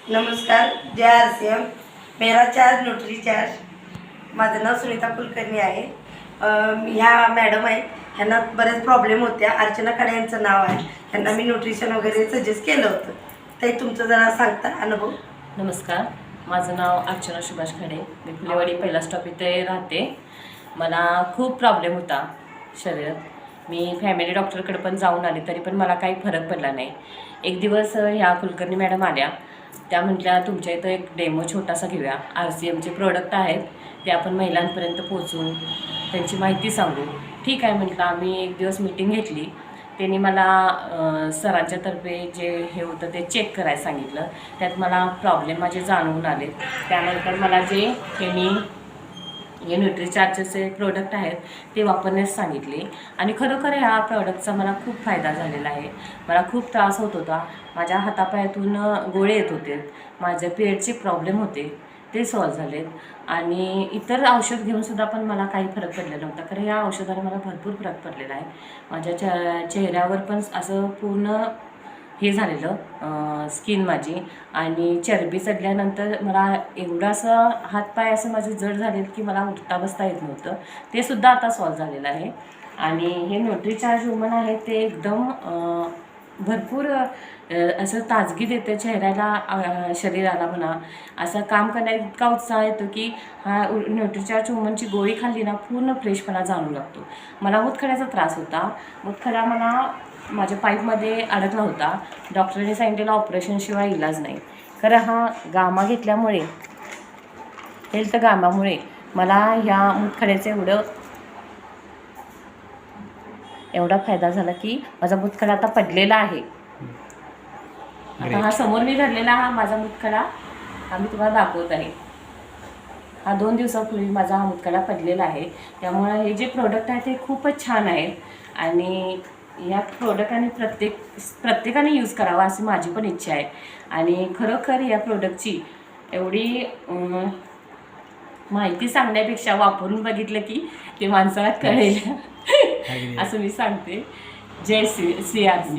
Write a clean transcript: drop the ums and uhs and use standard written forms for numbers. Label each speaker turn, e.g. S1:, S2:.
S1: नमस्कार, जय RCM. मेरा charge nutri charge. माझं नाव सुनीता कुलकर्णी आहे. ह्या मॅडम आहेत, ह्यांना बरेच प्रॉब्लेम होत्या. अर्चना खडे यांचं नाव आहे. ह्यांना मी न्यूट्रिशन वगैरे सजेस्ट केलं होतं. ते तुमचं जरा सांगता अनुभव.
S2: नमस्कार, माझं नाव अर्चना सुभाष खडे. मी फुलेवाडी पहिला स्टॉप इथे राहते. मला खूप प्रॉब्लेम होता शरीरात. मी फॅमिली डॉक्टरकडे पण जाऊन आले तरी पण मला काही फरक पडला नाही. एक दिवस ह्या कुलकर्णी मॅडम आल्या. त्या म्हटल्या तुमच्या इथं एक डेमो छोटासा घेऊया. RCMचे प्रोडक्ट आहेत ते आपण महिलांपर्यंत पोहोचवून त्यांची माहिती सांगू. ठीक आहे म्हटलं. आम्ही एक दिवस मीटिंग घेतली. त्यांनी मला सरांच्यातर्फे जे हे होतं ते चेक करायला सांगितलं. त्यात मला प्रॉब्लेम माझे जाणवून आले. त्यानंतर मला जे त्यांनी हे न्यूट्री चार्जचे प्रोडक्ट आहेत ते वापरण्यास सांगितले आणि खरोखर ह्या प्रोडक्टचा मला खूप फायदा झालेला आहे. मला खूप त्रास होत होता. माझ्या हातापायातून गोळे येत होते. माझे पेटचे प्रॉब्लेम होते ते सॉल्व्ह झालेत आणि इतर औषध घेऊनसुद्धा पण मला काही फरक पडलेला नव्हता. कारण ह्या औषधाने मला भरपूर फरक पडलेला आहे. माझ्या चेहऱ्यावर पण असं पूर्ण हे झालेलं स्किन माझी आणि चरबी चढल्यानंतर मला एवढं असं हातपाय असं माझे जड झालेलं की मला उठता बसता येत नव्हतं. ते सुद्धा आता सॉल्व्ह झालेलं आहे. आणि हे न्यूट्री चार्ज वुमन आहे ते एकदम भरपूर असं ताजगी देतं चेहऱ्याला, शरीराला म्हणा. असं काम करण्यात इतका उत्साह येतो की हा न्यूट्री चार्ज वुमनची गोळी खाल्ली ना पूर्ण फ्रेशपणा जाणू लागतो. मला मूतखड्याचा त्रास होता. मूतखडा मला माझ्या पाईपमध्ये अडकला होता. डॉक्टरने सांगितलेलं ऑपरेशनशिवाय इलाज नाही. खरं हा गामा घेतल्यामुळे, हेल्थ गामामुळे मला ह्या मूतखड्याचं एवढा फायदा झाला की माझा मूतखडा आता पडलेला आहे. आता हा समोर मी धरलेला हा माझा मूतखडा हा मी तुम्हाला दाखवत आहे. हा 2 दिवसापूर्वी माझा हा मूतखडा पडलेला आहे. त्यामुळे हे जे प्रोडक्ट आहे ते खूपच छान आहेत आणि या प्रोडक्टाने प्रत्येकाने यूज करावा अशी माझी पण इच्छा आहे. आणि खरोखर या प्रोडक्टची एवढी माहिती सांगण्यापेक्षा वापरून बघितलं की ते माणसाला कळेल असं मी सांगते. जय RCM.